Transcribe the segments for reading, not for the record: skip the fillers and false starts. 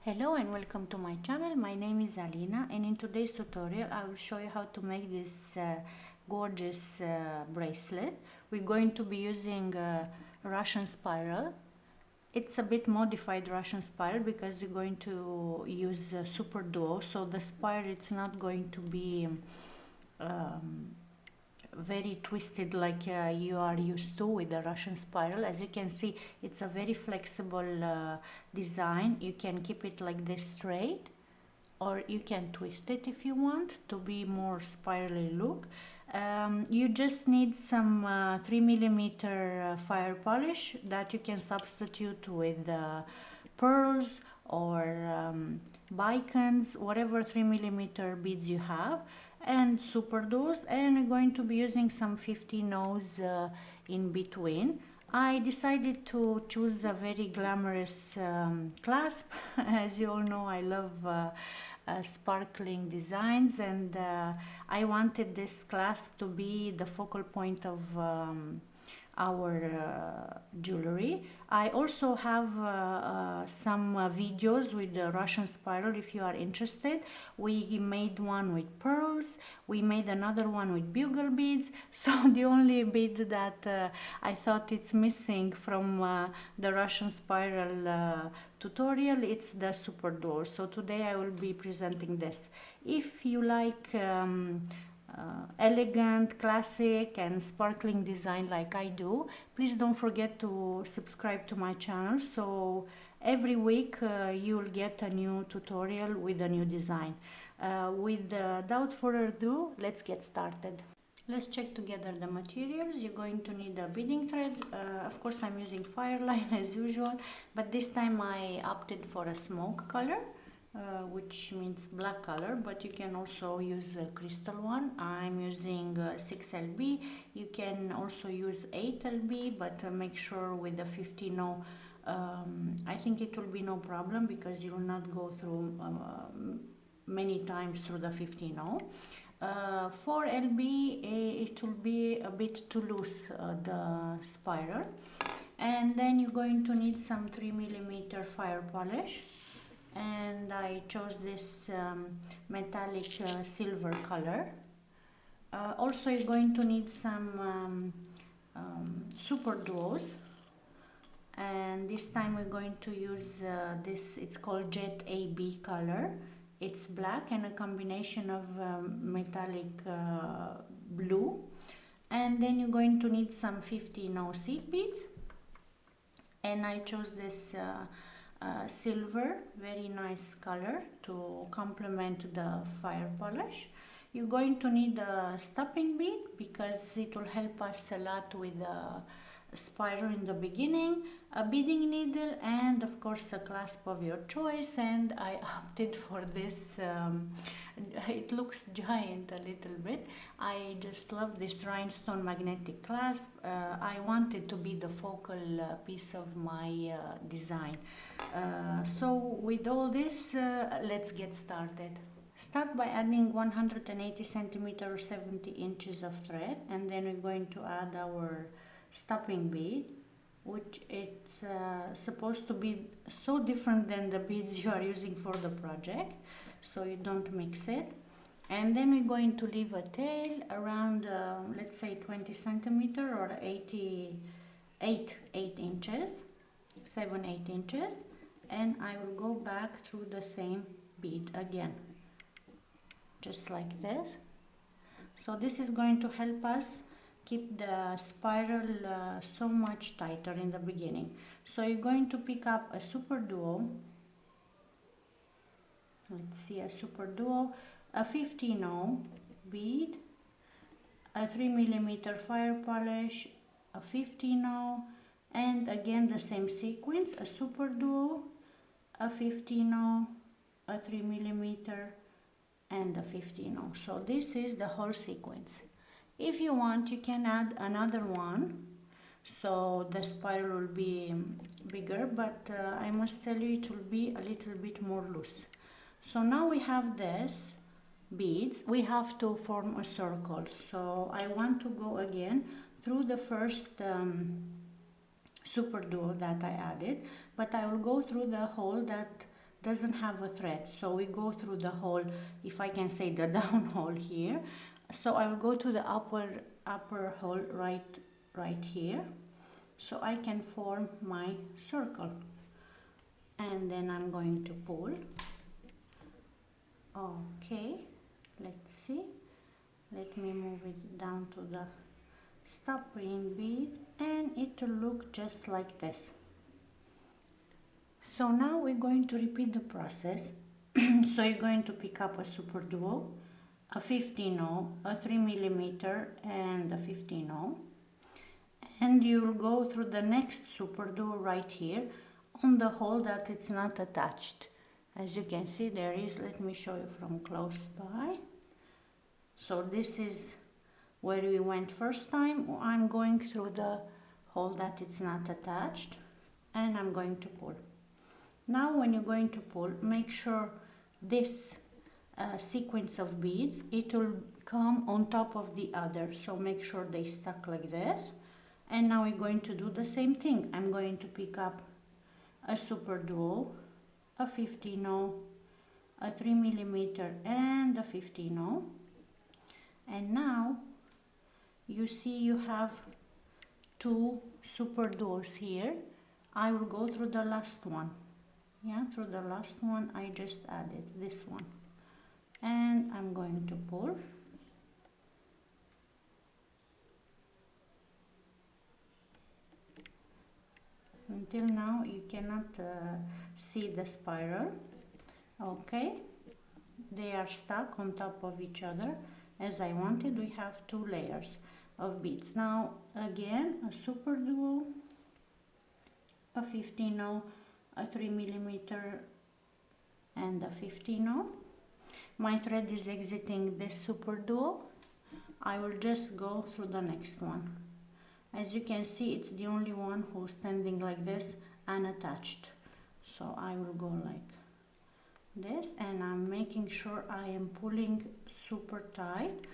Hello and welcome to my channel. My name is Alina, and in today's tutorial I will show you how to make this gorgeous bracelet. We're going to be using Russian spiral. It's a bit modified Russian spiral because we're going to use SuperDuo, so the spiral it's not going to be very twisted like you are used to with the Russian spiral. As you can see, it's a very flexible design. You can keep it like this straight, or you can twist it if you want to be more spirally look. You just need some 3mm fire polish that you can substitute with pearls or bicons, whatever 3mm beads you have, and SuperDuos, and we're going to be using some 50 no's in between. I decided to choose a very glamorous clasp. As you all know, I love sparkling designs, and I wanted this clasp to be the focal point of our jewelry. I also have some videos with the Russian spiral if you are interested. We made one with pearls, we made another one with bugle beads. So the only bead that I thought it's missing from the Russian spiral tutorial, it's the SuperDuo. So today I will be presenting this. If you like elegant, classic and sparkling design like I do, please don't forget to subscribe to my channel, so every week you'll get a new tutorial with a new design. Without further ado, let's get started. Let's check together the materials. You're going to need a beading thread. Of course I'm using Fireline as usual, but this time I opted for a smoke color, which means black color, but you can also use a crystal one. I'm using 6LB. You can also use 8LB, but make sure with the 50 no. I think it will be no problem because you will not go through many times through the 50 no. 4LB, it will be a bit too loose, the spiral. And then you're going to need some 3mm fire polish, and I chose this metallic silver color. Also you're going to need some SuperDuos, and this time we're going to use this, it's called Jet AB color. It's black and a combination of metallic blue. And then you're going to need some 50 no seed beads, and I chose this silver, very nice color to complement the fire polish. You're going to need a stopping bead because it will help us a lot with the spiral in the beginning, a beading needle, and of course a clasp of your choice. And I opted for this. It looks giant a little bit. I just love this rhinestone magnetic clasp. I wanted to be the focal piece of my design. So with all this, let's get started. Start by adding 180 centimeters or 70 inches of thread, and then we're going to add our stopping bead, which it's supposed to be so different than the beads you are using for the project, so you don't mix it. And then we're going to leave a tail around let's say 20 centimeters or 8 inches, 7-8 inches, and I will go back through the same bead again, just like this. So this is going to help us keep the spiral so much tighter in the beginning. So you're going to pick up a SuperDuo. Let's see, a SuperDuo, a 50 no bead, a 3mm fire polish, a 50 no, and again the same sequence, a SuperDuo, a 50 no, a 3mm, and a 50 no. So this is the whole sequence. If you want, you can add another one, so the spiral will be bigger, but I must tell you it will be a little bit more loose. So now we have this beads. We have to form a circle, so I want to go again through the first SuperDuo that I added, but I will go through the hole that doesn't have a thread, so we go through the hole, if I can say the down hole here. So I will go to the upper hole right here, so I can form my circle, and then I'm going to pull. Okay, let's see, let me move it down to the stop ring bead, and it will look just like this. So now we're going to repeat the process. So you're going to pick up a SuperDuo, a 15-0, a 3mm, and a 15-0, and you'll go through the next SuperDuo right here on the hole that it's not attached. As you can see, there is, let me show you from close by. So this is where we went first time. I'm going through the hole that it's not attached, and I'm going to pull. Now when you're going to pull, make sure this sequence of beads, it will come on top of the other, so make sure they stuck like this. And now we're going to do the same thing. I'm going to pick up a SuperDuo, a 15-0, a 3mm, and a 15-0. And now you see you have two SuperDuos here. I will go through the last one. Yeah, through the last one I just added this one, and I'm going to pull. Until now you cannot see the spiral. Okay, they are stuck on top of each other as I wanted. We have two layers of beads. Now again, a SuperDuo, a 15-0, a 3mm, and a 15-0. My thread is exiting this SuperDuo. I will just go through the next one. As you can see, it's the only one who's standing like this, unattached. So I will go like this, and I'm making sure I am pulling super tight.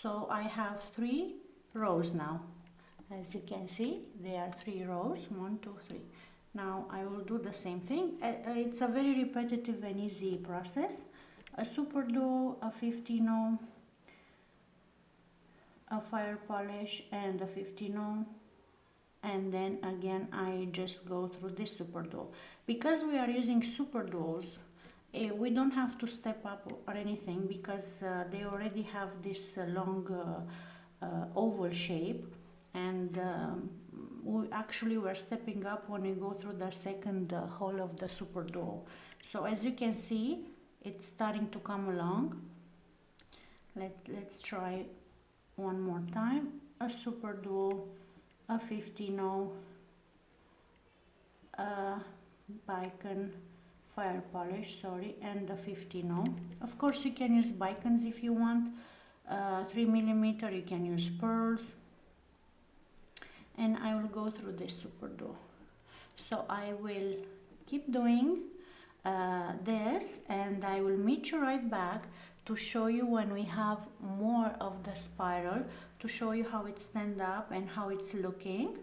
So I have 3 rows now. As you can see, there are 3 rows, 1, 2, 3. Now I will do the same thing. It's a very repetitive and easy process. A SuperDuo, a 15-0, a fire polish, and a 15-0, and then again I just go through this SuperDuo. Because we are using SuperDuos, we don't have to step up or anything, because they already have this long oval shape, and we're stepping up when we go through the second hole of the SuperDuo. So as you can see, it's starting to come along. Let's try one more time. A SuperDuo, a 15-0, a Beacon fire polish, sorry, and a 15-0. Of course you can use Beacons if you want. 3mm, you can use pearls. And I will go through this SuperDuo. So I will keep doing this, and I will meet you right back to show you when we have more of the spiral, to show you how it stands up and how it's looking.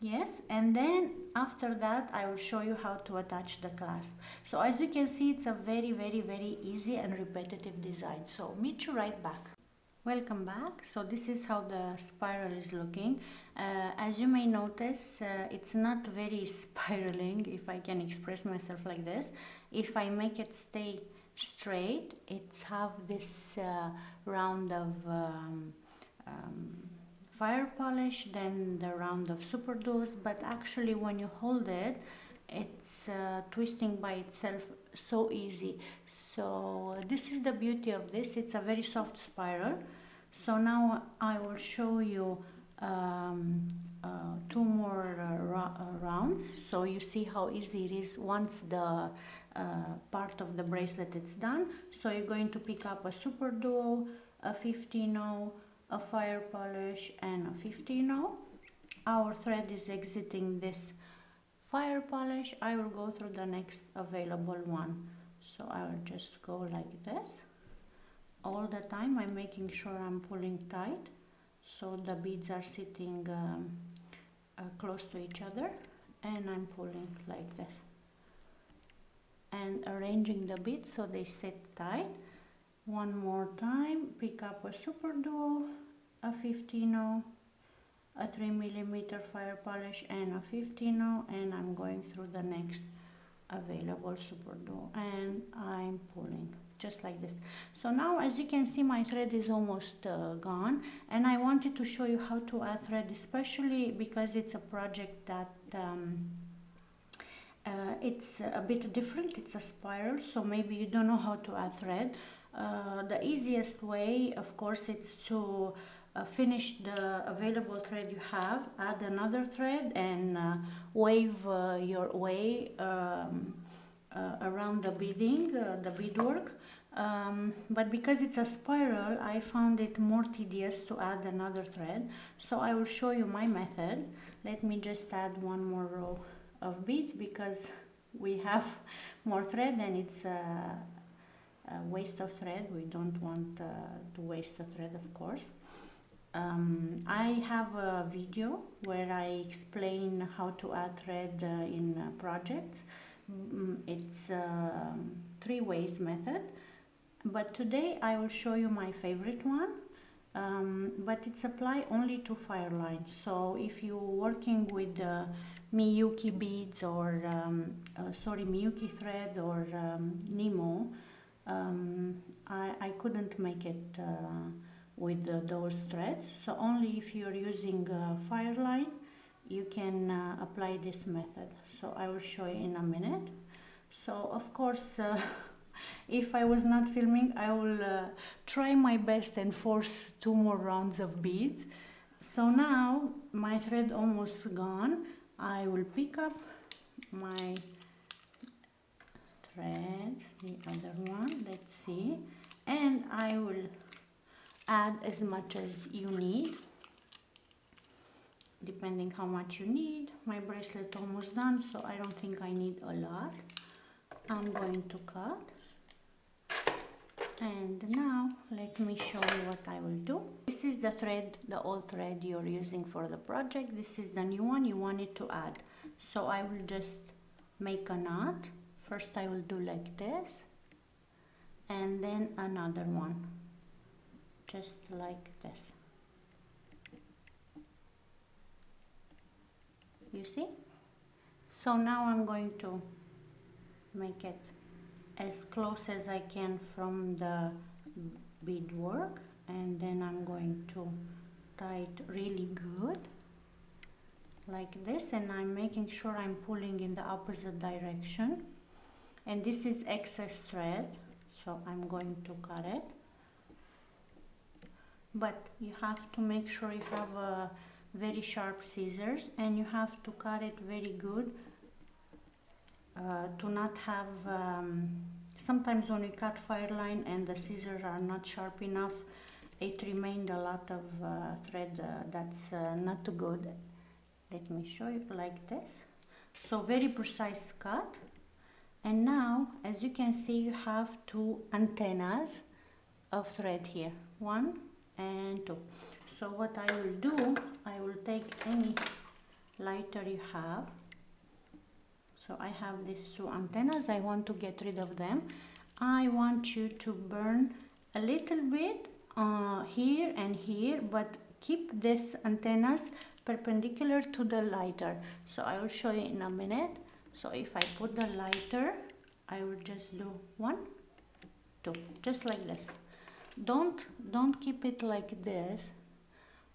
Yes, and then after that I will show you how to attach the clasp. So as you can see, it's a very, very, very easy and repetitive design. So meet you right back. Welcome back. So this is how the spiral is looking. As you may notice, it's not very spiraling, if I can express myself like this. If I make it stay straight, it's have this round of fire polish, then the round of SuperDuos, but actually when you hold it, it's twisting by itself so easy. So this is the beauty of this. It's a very soft spiral. So now I will show you 2 more rounds, so you see how easy it is once the part of the bracelet is done. So you're going to pick up a SuperDuo, a 15-0, a fire polish, and a 15-0. Our thread is exiting this fire polish. I will go through the next available one. So I will just go like this. All the time I'm making sure I'm pulling tight, so the beads are sitting close to each other, and I'm pulling like this. and arranging the beads so they sit tight. One more time, pick up a SuperDuo, a 15-0, a 3mm fire polish and a 15-0, and I'm going through the next available SuperDuo and I'm pulling just like this. So now, as you can see, my thread is almost gone, and I wanted to show you how to add thread, especially because it's a project that it's a bit different. It's a spiral, so maybe you don't know how to add thread. The easiest way, of course, it's to finish the available thread you have, add another thread, and wave your way around the beading, the beadwork. But because it's a spiral, I found it more tedious to add another thread. So I will show you my method. Let me just add one more row of beads because we have more thread and it's a waste of thread. We don't want to waste the thread, of course. I have a video where I explain how to add thread in projects. It's a 3 ways method, but today I will show you my favorite one, but it's applied only to fire lines. So if you're working with Miyuki beads or Miyuki thread or Nemo, I couldn't make it with those threads. So only if you're using fire line you can apply this method. So I will show you in a minute. So of course if I was not filming, I will try my best and force 2 more rounds of beads. So now my thread almost gone. I will pick up my thread, the other one, let's see, and I will add as much as you need, depending how much you need. My bracelet almost done, so I don't think I need a lot. I'm going to cut, and now let me show you what I will do. This is the thread, the old thread you're using for the project. This is the new one you wanted to add. So I will just make a knot. First I will do like this, and then another one, just like this. You see? So now I'm going to make it as close as I can from the beadwork, and then I'm going to tie it really good like this, and I'm making sure I'm pulling in the opposite direction. And this is excess thread, so I'm going to cut it, but you have to make sure you have a very sharp scissors, and you have to cut it very good to not have sometimes when we cut fire line and the scissors are not sharp enough, it remained a lot of thread that's not good. Let me show you like this. So very precise cut. And now, as you can see, you have 2 antennas of thread here, 1 and 2. So what I will do, I will take any lighter you have. So I have these 2 antennas, I want to get rid of them. I want you to burn a little bit here and here, but keep these antennas perpendicular to the lighter. So I will show you in a minute. So if I put the lighter, I will just do 1, 2, just like this. Don't keep it like this,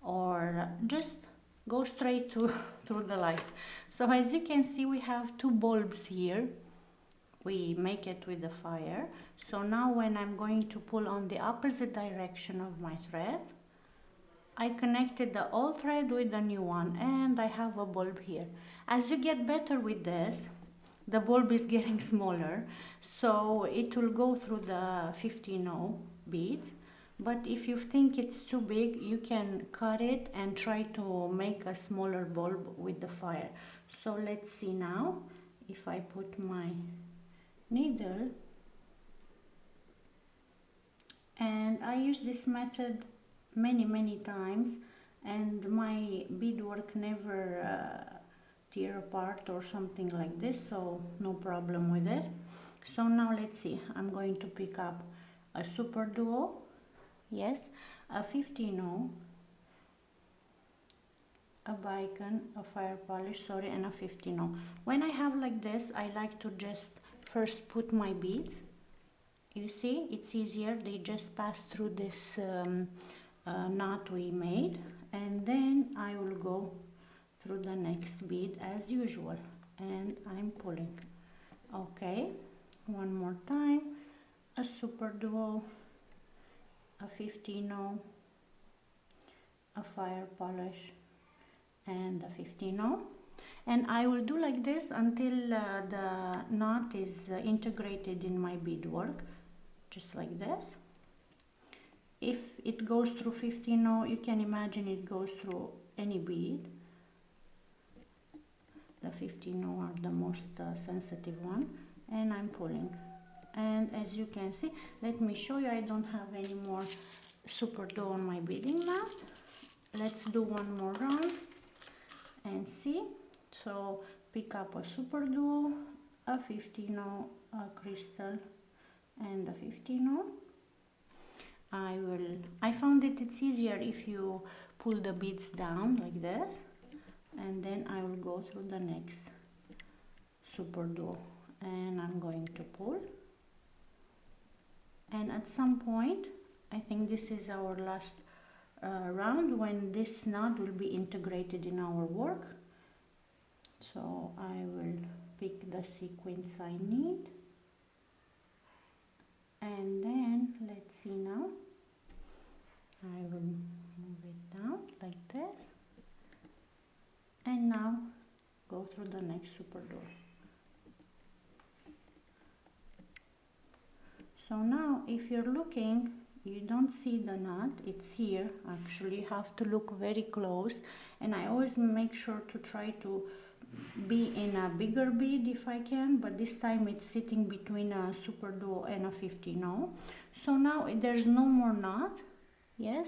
or just go straight to through the light. So as you can see, we have 2 bulbs here. We make it with the fire. So now when I'm going to pull on the opposite direction of my thread, I connected the old thread with the new one, and I have a bulb here. As you get better with this, the bulb is getting smaller, so it will go through the 15-0 beads. But if you think it's too big, you can cut it and try to make a smaller bulb with the fire. So let's see now. If I put my needle, and I use this method many times, and my beadwork never tear apart or something like this, so no problem with it. So now let's see, I'm going to pick up a SuperDuo, yes, a 15-0, a Beacon, a fire polish, sorry, and a 15-0. When I have like this, I like to just first put my beads. You see, it's easier, they just pass through this knot we made, and then I will go through the next bead as usual, and I'm pulling. Okay, one more time, a SuperDuo, a 15-0, a fire polish, and a 15-0, and I will do like this until the knot is integrated in my beadwork, just like this. If it goes through 15-0, you can imagine it goes through any bead. The 15-0 are the most sensitive one, and I'm pulling. And as you can see, let me show you, I don't have any more SuperDuo on my beading mat. Let's do one more round and see. So pick up a SuperDuo, a 15-0, a crystal, and a 15-0. I found it's easier if you pull the beads down like this, and then I will go through the next SuperDuo, and I'm going to pull, and at some point, I think this is our last round when this knot will be integrated in our work. So I will pick the sequence I need, and then let's see now, I will move it down like this, and now go through the next SuperDuo. So now if you're looking, you don't see the knot, it's here actually. You have to look very close, and I always make sure to try to be in a bigger bead if I can, but this time it's sitting between a SuperDuo and a 15-0. So now there's no more knot, yes,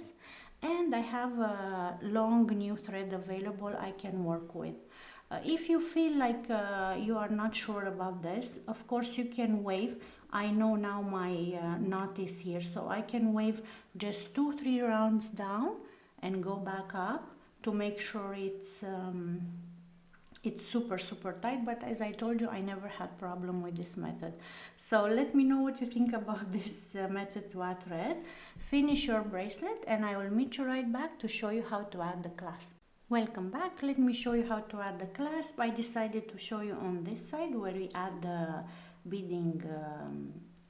and I have a long new thread available I can work with. If you feel like you are not sure about this, of course you can wave. I know now my knot is here, so I can wave just 2-3 rounds down and go back up to make sure it's super tight. But as I told you, I never had problem with this method. So let me know what you think about this method to add thread. Finish your bracelet, and I will meet you right back to show you how to add the clasp. Welcome back. Let me show you how to add the clasp. I decided to show you on this side where we add the beading,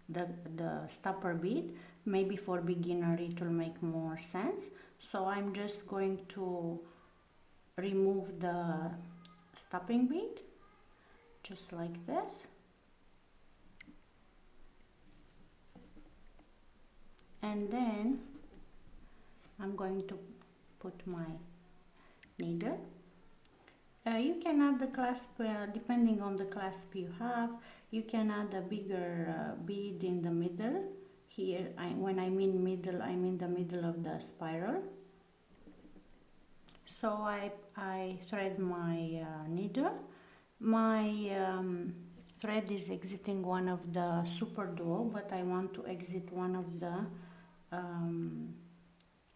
the stopper bead. Maybe for beginner it will make more sense. So I'm just going to remove the stopping bead just like this, and then I'm going to put my needle. You can add the clasp depending on the clasp you have. You can add a bigger bead in the middle here. When I mean middle, I mean the middle of the spiral. So I thread my needle. My thread is exiting one of the SuperDuo, but I want to exit one of the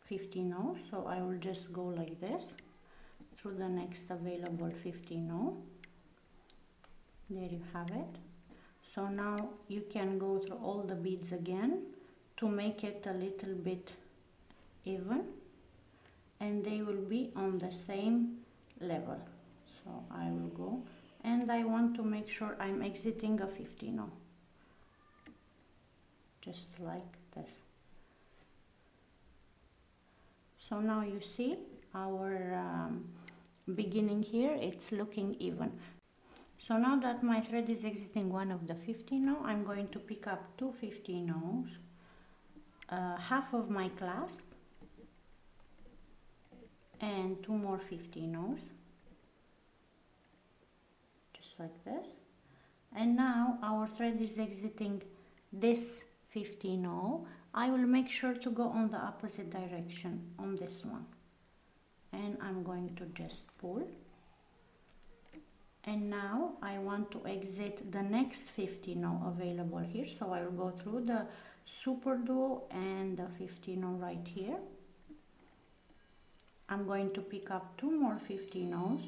15-0, so I will just go like this through the next available 15-0. There you have it. So now you can go through all the beads again to make it a little bit even, and they will be on the same level. So I will go, and I want to make sure I'm exiting a 15-0, just like this. So now you see our beginning here, it's looking even. So now that my thread is exiting one of the 15-0, I'm going to pick up 2 15-0s, half of my clasp, and 2 more 15-0s, just like this. And now our thread is exiting this 15-0. I will make sure to go on the opposite direction on this one, and I'm going to just pull, And now I want to exit the next 50 now available here, so I will go through the SuperDuo and the 50 now right here. I'm going to pick up 2 more 50 no's.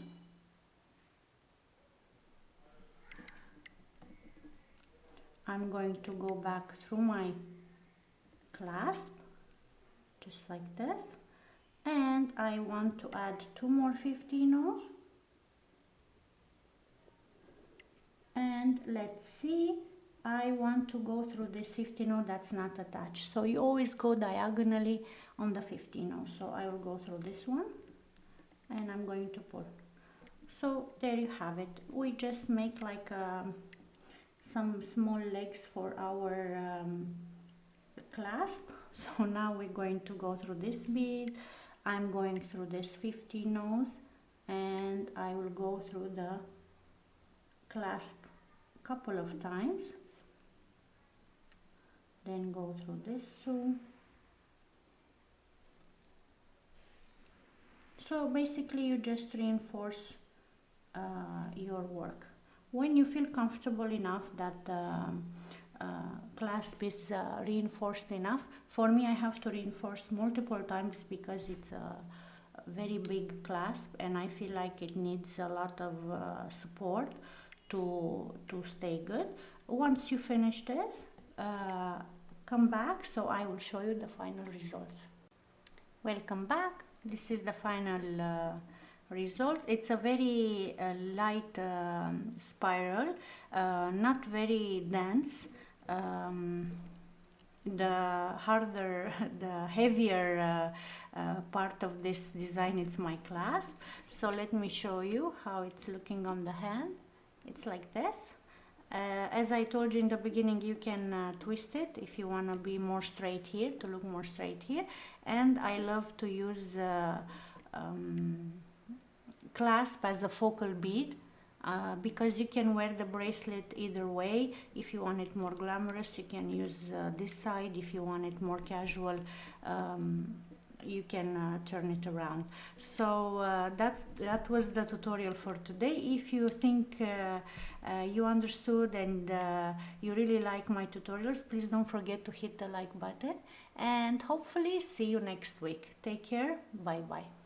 I'm going to go back through my clasp, just like this, and I want to add 2 more 50 no's. And let's see, I want to go through this 50 no that's not attached. So you always go diagonally on the 50 no. So I will go through this one and I'm going to pull. So there you have it. We just make like some small legs for our clasp. So now we're going to go through this bead. I'm going through this 50 no's and I will go through the clasp a couple of times, then go through this too. So basically you just reinforce your work. When you feel comfortable enough that the clasp is reinforced enough, for me I have to reinforce multiple times because it's a very big clasp and I feel like it needs a lot of support to stay good. Once you finish this, come back so I will show you the final results. Welcome back. This is the final results. It's a very light spiral, not very dense. The harder, the heavier part of this design is my clasp. So let me show you how it's looking on the hand. It's like this. As I told you in the beginning, you can twist it if you want to be more straight here, to look more straight here. And I love to use clasp as a focal bead because you can wear the bracelet either way. If you want it more glamorous, you can use this side. If you want it more casual, you can turn it around. So that was the tutorial for today. If you think you understood and you really like my tutorials, please don't forget to hit the like button and hopefully see you next week. Take care. Bye bye.